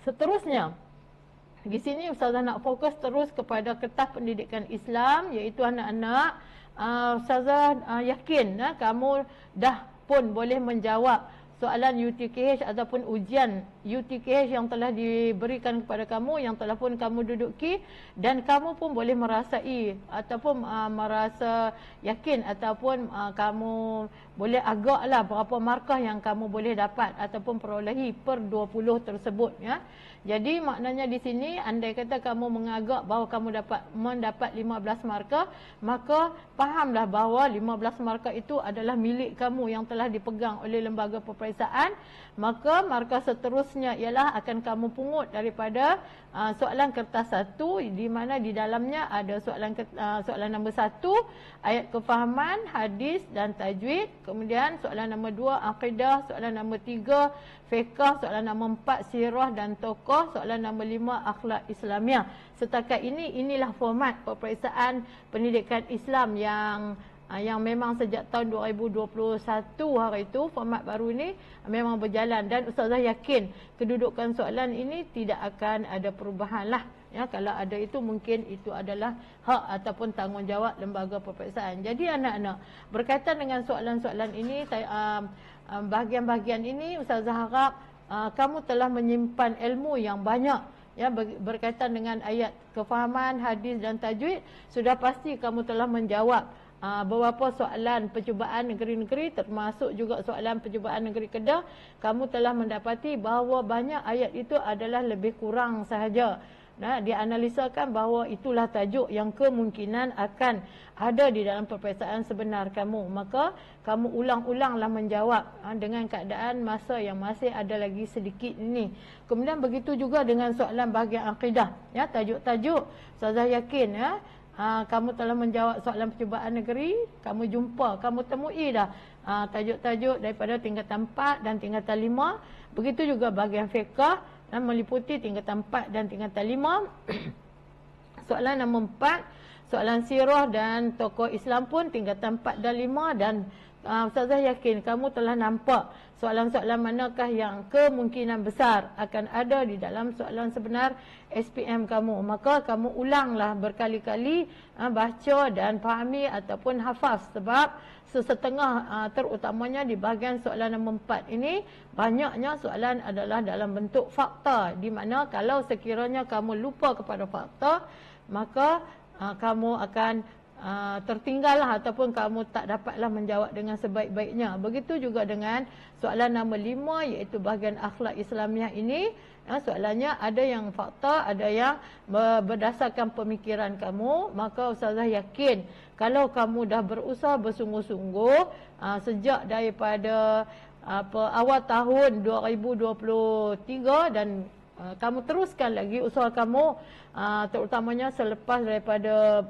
Seterusnya, di sini Ustazah nak fokus terus kepada kertas pendidikan Islam, iaitu anak-anak. Ustazah yakin kamu dah pun boleh menjawab soalan UTKH ataupun ujian UTKH yang telah diberikan kepada kamu, yang telah pun kamu duduki, dan kamu pun boleh merasai ataupun merasa yakin ataupun kamu boleh agaklah berapa markah yang kamu boleh dapat ataupun perolehi per 20 tersebut, ya. Jadi maknanya di sini andai kata kamu mengagak bahawa kamu mendapat 15 markah, maka fahamlah bahawa 15 markah itu adalah milik kamu yang telah dipegang oleh lembaga peperiksaan. Maka markah seterusnya ialah akan kamu pungut daripada soalan kertas 1, di mana di dalamnya ada soalan nombor 1 ayat kefahaman, hadis dan tajwid, kemudian soalan nombor 2 akidah, soalan nombor 3 fiqh, soalan nombor 4 sirah dan tokoh, soalan nombor 5 akhlak Islamiah. Setakat inilah format peperiksaan pendidikan Islam yang memang sejak tahun 2021 hari itu, format baru ini memang berjalan, dan Ustazah yakin kedudukan soalan ini tidak akan ada perubahan lah, ya. Kalau ada itu mungkin itu adalah hak ataupun tanggungjawab lembaga peperiksaan. Jadi anak-anak, berkaitan dengan soalan-soalan ini, bahagian-bahagian ini Ustazah harap kamu telah menyimpan ilmu yang banyak, ya, berkaitan dengan ayat kefahaman, hadis dan tajwid. Sudah pasti kamu telah menjawab beberapa soalan percubaan negeri-negeri, termasuk juga soalan percubaan negeri Kedah. Kamu telah mendapati bahawa banyak ayat itu adalah lebih kurang sahaja. Dianalisakan bahawa itulah tajuk yang kemungkinan akan ada di dalam peperiksaan sebenar kamu. Maka kamu ulang-ulanglah menjawab dengan keadaan masa yang masih ada lagi sedikit ini. Kemudian begitu juga dengan soalan bahagian akidah, ya, tajuk-tajuk. Ustazah yakin, ya, kamu telah menjawab soalan percubaan negeri, kamu jumpa, kamu temui dah tajuk-tajuk daripada tingkatan 4 dan tingkatan 5. Begitu juga bahagian fiqh, dan meliputi tingkatan 4 dan tingkatan 5. Soalan nombor 4, soalan sirah dan tokoh Islam pun tingkatan 4 dan 5, dan Ustazah yakin kamu telah nampak soalan-soalan manakah yang kemungkinan besar akan ada di dalam soalan sebenar SPM kamu. Maka kamu ulanglah berkali-kali baca dan fahami ataupun hafaz, sebab sesetengah terutamanya di bahagian soalan nombor 4 ini banyaknya soalan adalah dalam bentuk fakta, di mana kalau sekiranya kamu lupa kepada fakta, maka kamu akan tertinggallah ataupun kamu tak dapatlah menjawab dengan sebaik-baiknya. Begitu juga dengan soalan nombor 5, iaitu bahagian akhlak Islamiah ini. Soalannya ada yang fakta, ada yang berdasarkan pemikiran kamu. Maka Ustazah yakin kalau kamu dah berusaha bersungguh-sungguh sejak daripada awal tahun 2023, dan kamu teruskan lagi usaha kamu, terutamanya selepas daripada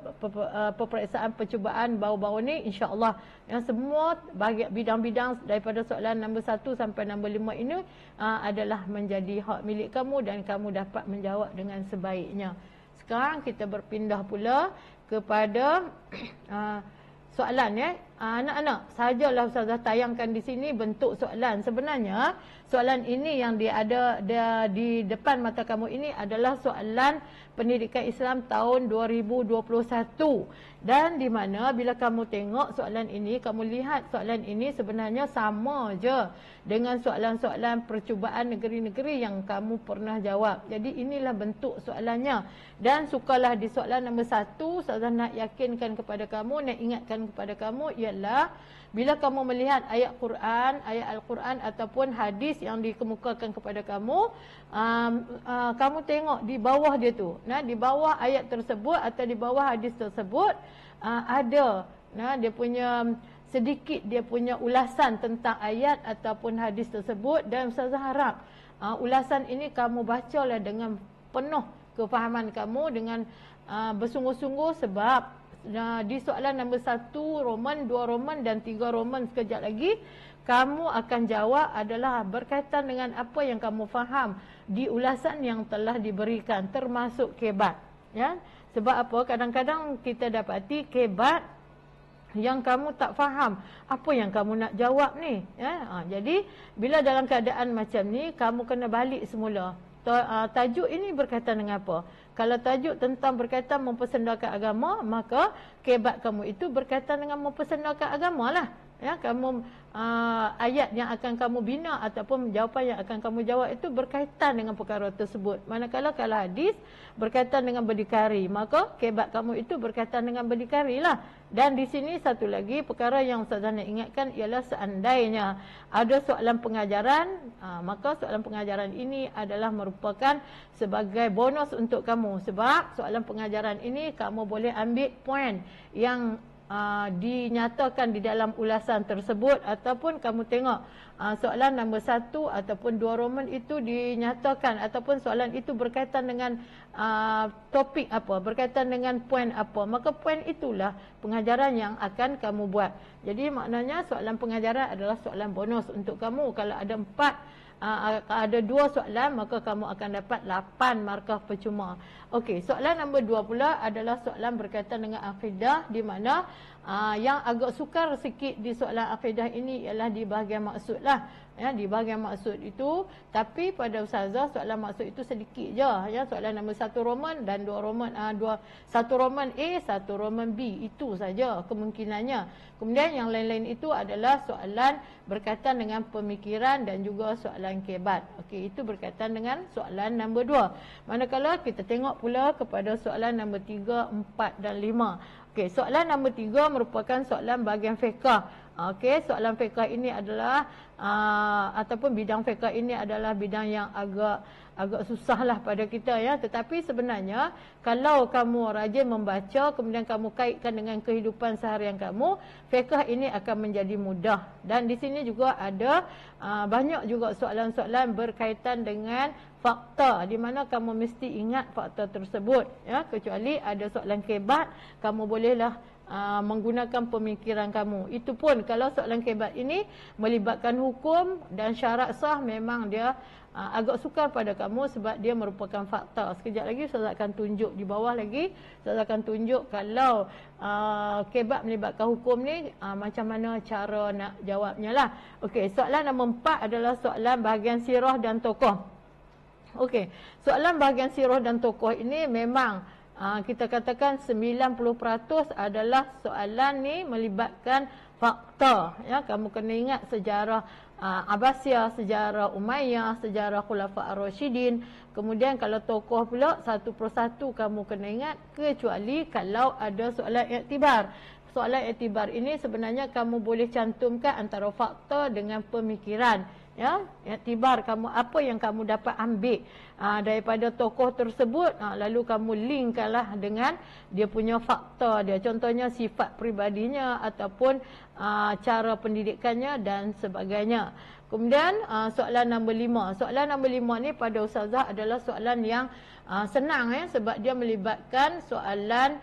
peperiksaan percubaan baru-baru ni, insya-Allah yang semua bidang-bidang daripada soalan nombor 1 sampai nombor 5 ini adalah menjadi hak milik kamu dan kamu dapat menjawab dengan sebaiknya. Sekarang kita berpindah pula kepada soalan, ya. Anak-anak, sahajalah Ustazah tayangkan di sini bentuk soalan. Sebenarnya soalan ini yang ada di depan mata kamu ini adalah soalan pendidikan Islam tahun 2021. Dan di mana bila kamu tengok soalan ini, kamu lihat soalan ini sebenarnya sama je dengan soalan-soalan percubaan negeri-negeri yang kamu pernah jawab. Jadi inilah bentuk soalannya. Dan sukalah di soalan nombor 1, Ustazah nak yakinkan kepada kamu, nak ingatkan kepada kamu, ialah bila kamu melihat ayat Quran, ayat Al-Quran ataupun hadis yang dikemukakan kepada kamu, kamu tengok di bawah dia tu, di bawah ayat tersebut atau di bawah hadis tersebut ada dia punya sedikit dia punya ulasan tentang ayat ataupun hadis tersebut. Dan Ustazah harap ulasan ini kamu bacalah dengan penuh kefahaman kamu, dengan bersungguh-sungguh, sebab di soalan nombor 1 Roman, 2 Roman dan 3 Roman sekejap lagi kamu akan jawab adalah berkaitan dengan apa yang kamu faham di ulasan yang telah diberikan, termasuk kebat, ya. Sebab apa? Kadang-kadang kita dapati kebat yang kamu tak faham apa yang kamu nak jawab ni, ya. Jadi bila dalam keadaan macam ni, kamu kena balik semula, tajuk ini berkaitan dengan apa. Kalau tajuk tentang berkaitan mempersendakan agama, maka kebat kamu itu berkaitan dengan mempersendakan agama lah. Ya, kamu ayat yang akan kamu bina ataupun jawapan yang akan kamu jawab itu berkaitan dengan perkara tersebut. Manakala kalau hadis berkaitan dengan berdikari, maka kebat kamu itu berkaitan dengan berdikari lah. Dan di sini satu lagi perkara yang Ustazah nak ingatkan ialah seandainya ada soalan pengajaran, maka soalan pengajaran ini adalah merupakan sebagai bonus untuk kamu. Sebab soalan pengajaran ini kamu boleh ambil poin yang dinyatakan di dalam ulasan tersebut, ataupun kamu tengok soalan nombor 1 ataupun 2 Roman itu dinyatakan ataupun soalan itu berkaitan dengan topik apa, berkaitan dengan poin apa, maka poin itulah pengajaran yang akan kamu buat. Jadi maknanya soalan pengajaran adalah soalan bonus untuk kamu. Kalau ada 2 soalan, maka kamu akan dapat 8 markah percuma. Okey, soalan nombor 2 pula adalah soalan berkaitan dengan akidah, di mana yang agak sukar sikit di soalan akidah ini ialah di bahagian maksud lah. Ya, di bahagian maksud itu, tapi pada Ustazah soalan maksud itu sedikit je. Ya, soalan nombor 1 Roman dan 2 Roman, 1 Roman A, 1 Roman B, itu saja kemungkinannya. Kemudian yang lain-lain itu adalah soalan berkaitan dengan pemikiran dan juga soalan kebat. Okey, itu berkaitan dengan soalan nombor 2. Manakala kita tengok pula kepada soalan nombor 3, 4 dan 5. Okey, soalan nombor 3 merupakan soalan bahagian fiqh. Okey, soalan fiqh ini adalah ataupun bidang fiqh ini adalah bidang yang agak susahlah pada kita, ya. Tetapi sebenarnya kalau kamu rajin membaca, kemudian kamu kaitkan dengan kehidupan seharian kamu, fiqh ini akan menjadi mudah. Dan di sini juga ada banyak juga soalan-soalan berkaitan dengan fakta, di mana kamu mesti ingat fakta tersebut, ya. Kecuali ada soalan kebat, kamu bolehlah menggunakan pemikiran kamu. Itu pun kalau soalan kebat ini melibatkan hukum dan syarat sah, memang dia agak sukar pada kamu sebab dia merupakan fakta. Sekejap lagi saya akan tunjuk di bawah lagi, saya akan tunjuk kalau kebat melibatkan hukum ni macam mana cara nak jawabnya lah. Okey, soalan nombor 4 adalah soalan bahagian sirah dan tokoh. Okey, soalan bahagian sirah dan tokoh ini memang kita katakan 90% adalah soalan ni melibatkan fakta, ya. Kamu kena ingat sejarah Abbasiyah, sejarah Umayyah, sejarah Khulafa' Ar-Rasyidin. Kemudian kalau tokoh pula satu persatu kamu kena ingat, kecuali kalau ada soalan iktibar. Soalan iktibar ini sebenarnya kamu boleh cantumkan antara fakta dengan pemikiran, ya. Iktibar kamu, apa yang kamu dapat ambil daripada tokoh tersebut, lalu kamu linkkanlah dengan dia punya fakta dia, contohnya sifat pribadinya ataupun cara pendidikannya dan sebagainya. Kemudian soalan nombor 5. Soalan nombor 5 ni pada Ustazah adalah soalan yang senang, ya, sebab dia melibatkan soalan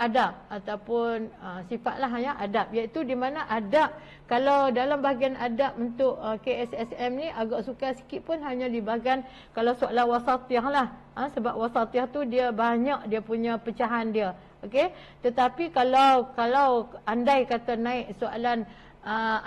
adab ataupun sifatlah, ya, adab, iaitu di mana adab, kalau dalam bahagian adab untuk KSSM ni agak sukar sikit pun hanya di bahagian kalau soalan wasatiyah lah, sebab wasatiyah tu dia banyak dia punya pecahan dia. Okey, tetapi kalau andai kata naik soalan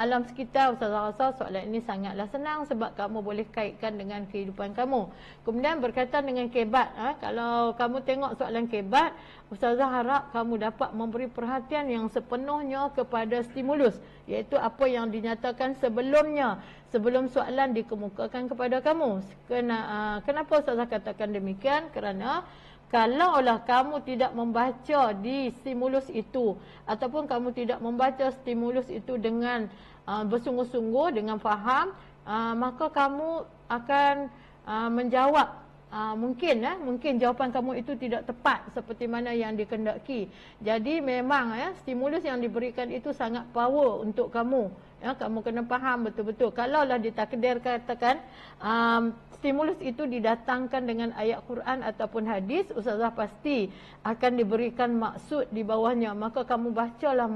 alam sekitar, Ustazah rasa soalan ini sangatlah senang sebab kamu boleh kaitkan dengan kehidupan kamu. Kemudian berkaitan dengan kebat, kalau kamu tengok soalan kebat, Ustazah harap kamu dapat memberi perhatian yang sepenuhnya kepada stimulus, iaitu apa yang dinyatakan sebelumnya, sebelum soalan dikemukakan kepada kamu. Kenapa Ustazah katakan demikian? Kerana kalaulah kamu tidak membaca di stimulus itu, ataupun kamu tidak membaca stimulus itu dengan bersungguh-sungguh, dengan faham, maka kamu akan menjawab, mungkin jawapan kamu itu tidak tepat seperti mana yang dikehendaki. Jadi memang, ya, stimulus yang diberikan itu sangat power untuk kamu, ya. Kamu kena faham betul-betul. Kalaulah ditakdir katakan stimulus itu didatangkan dengan ayat Quran ataupun hadis, Ustazah pasti akan diberikan maksud di bawahnya. Maka kamu bacalah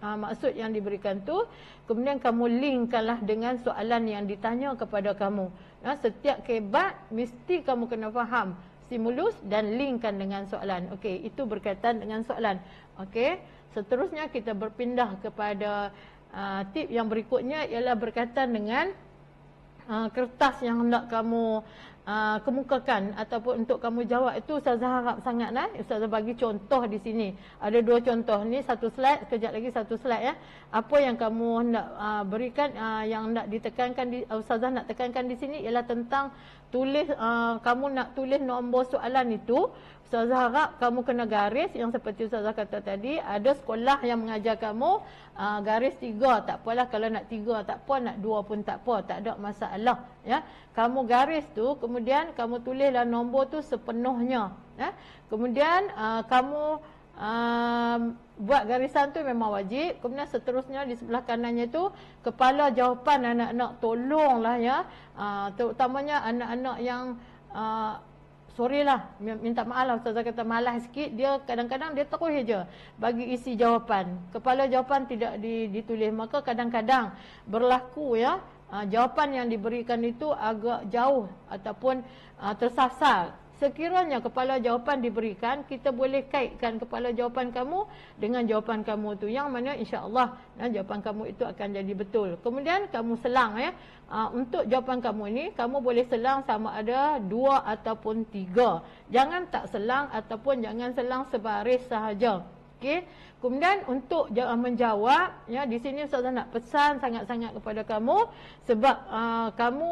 maksud yang diberikan tu, kemudian kamu linkkanlah dengan soalan yang ditanya kepada kamu. Ya, setiap kebat mesti kamu kena faham stimulus dan linkkan dengan soalan. Okey, itu berkaitan dengan soalan. Okey, seterusnya kita berpindah kepada tip yang berikutnya, ialah berkaitan dengan kertas yang hendak kamu kemukakan ataupun untuk kamu jawab, itu Ustazah harap sangat Ustazah bagi contoh di sini. Ada 2 contoh ni, satu slide, sekejap lagi satu slide ya. Apa yang kamu hendak berikan, yang hendak ditekankan Ustazah nak tekankan di sini ialah tentang tulis, kamu nak tulis nombor soalan itu. Ustazah harap kamu kena garis, yang seperti Ustazah kata tadi, ada sekolah yang mengajar kamu garis 3, tak apalah kalau nak 3 tak apa, nak 2 pun tak apa, tak ada masalah ya. Kamu garis tu, kemudian kamu tulislah nombor tu sepenuhnya ya. Kemudian kamu buat garisan tu memang wajib. Kemudian seterusnya di sebelah kanannya tu kepala jawapan anak-anak, tolonglah ya, terutamanya anak-anak yang sorry lah, minta maaf lah, Ustazah kata malas sikit, dia kadang-kadang dia terus je bagi isi jawapan, kepala jawapan tidak ditulis. Maka kadang-kadang berlaku ya, jawapan yang diberikan itu agak jauh ataupun tersasar. Sekiranya kepala jawapan diberikan, kita boleh kaitkan kepala jawapan kamu dengan jawapan kamu tu, yang mana insya-Allah jawapan kamu itu akan jadi betul. Kemudian kamu selang ya. Untuk jawapan kamu ini, kamu boleh selang sama ada 2 ataupun 3. Jangan tak selang ataupun jangan selang sebaris sahaja. Okey. Kemudian untuk menjawab ya, di sini Ustazah nak pesan sangat-sangat kepada kamu, sebab kamu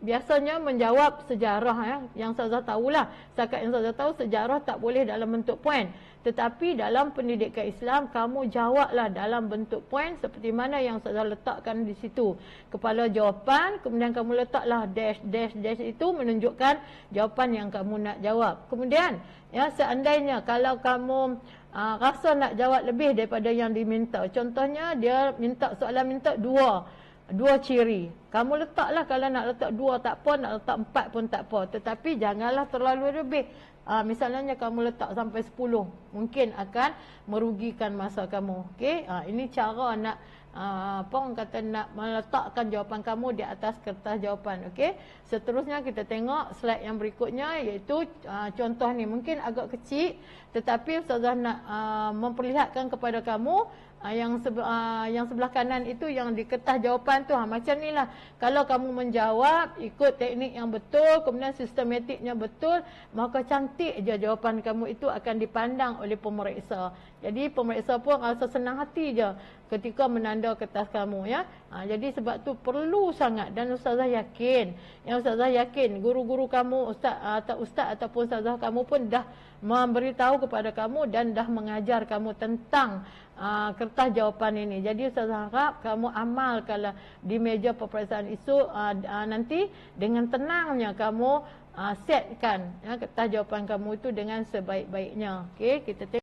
biasanya menjawab sejarah ya, yang Ustazah tahulah. Setakat yang Ustazah tahu, sejarah tak boleh dalam bentuk poin. Tetapi dalam pendidikan Islam, kamu jawablah dalam bentuk poin seperti mana yang Ustazah letakkan di situ. Kepala jawapan, kemudian kamu letaklah dash, dash, dash, itu menunjukkan jawapan yang kamu nak jawab. Kemudian ya, seandainya kalau kamu rasa nak jawab lebih daripada yang diminta, contohnya dia minta soalan, minta 2 ciri. Kamu letaklah, kalau nak letak 2 tak apa, nak letak 4 pun tak apa. Tetapi janganlah terlalu lebih. Misalnya kamu letak sampai 10, mungkin akan merugikan masa kamu. Okey, ini cara nak apa orang kata, nak meletakkan jawapan kamu di atas kertas jawapan. Okey, seterusnya kita tengok slide yang berikutnya, iaitu contoh ni mungkin agak kecil, tetapi Ustazah nak memperlihatkan kepada kamu yang sebelah kanan itu, yang di kertas jawapan tu, macam ni lah. Kalau kamu menjawab ikut teknik yang betul, kemudian sistematiknya betul, maka cantik je jawapan kamu itu akan dipandang oleh pemeriksa. Jadi pemeriksa pun rasa senang hati je ketika menanda kertas kamu ya. Jadi sebab tu perlu sangat, dan Ustazah yakin, guru-guru kamu, ustaz ataupun Ustazah kamu pun dah memberitahu kepada kamu dan dah mengajar kamu tentang kertas jawapan ini. Jadi Ustazah harap kamu amalkanlah di meja peperiksaan isu nanti, dengan tenangnya kamu setkan ya, kertas jawapan kamu itu dengan sebaik-baiknya. Okey, kita tengok.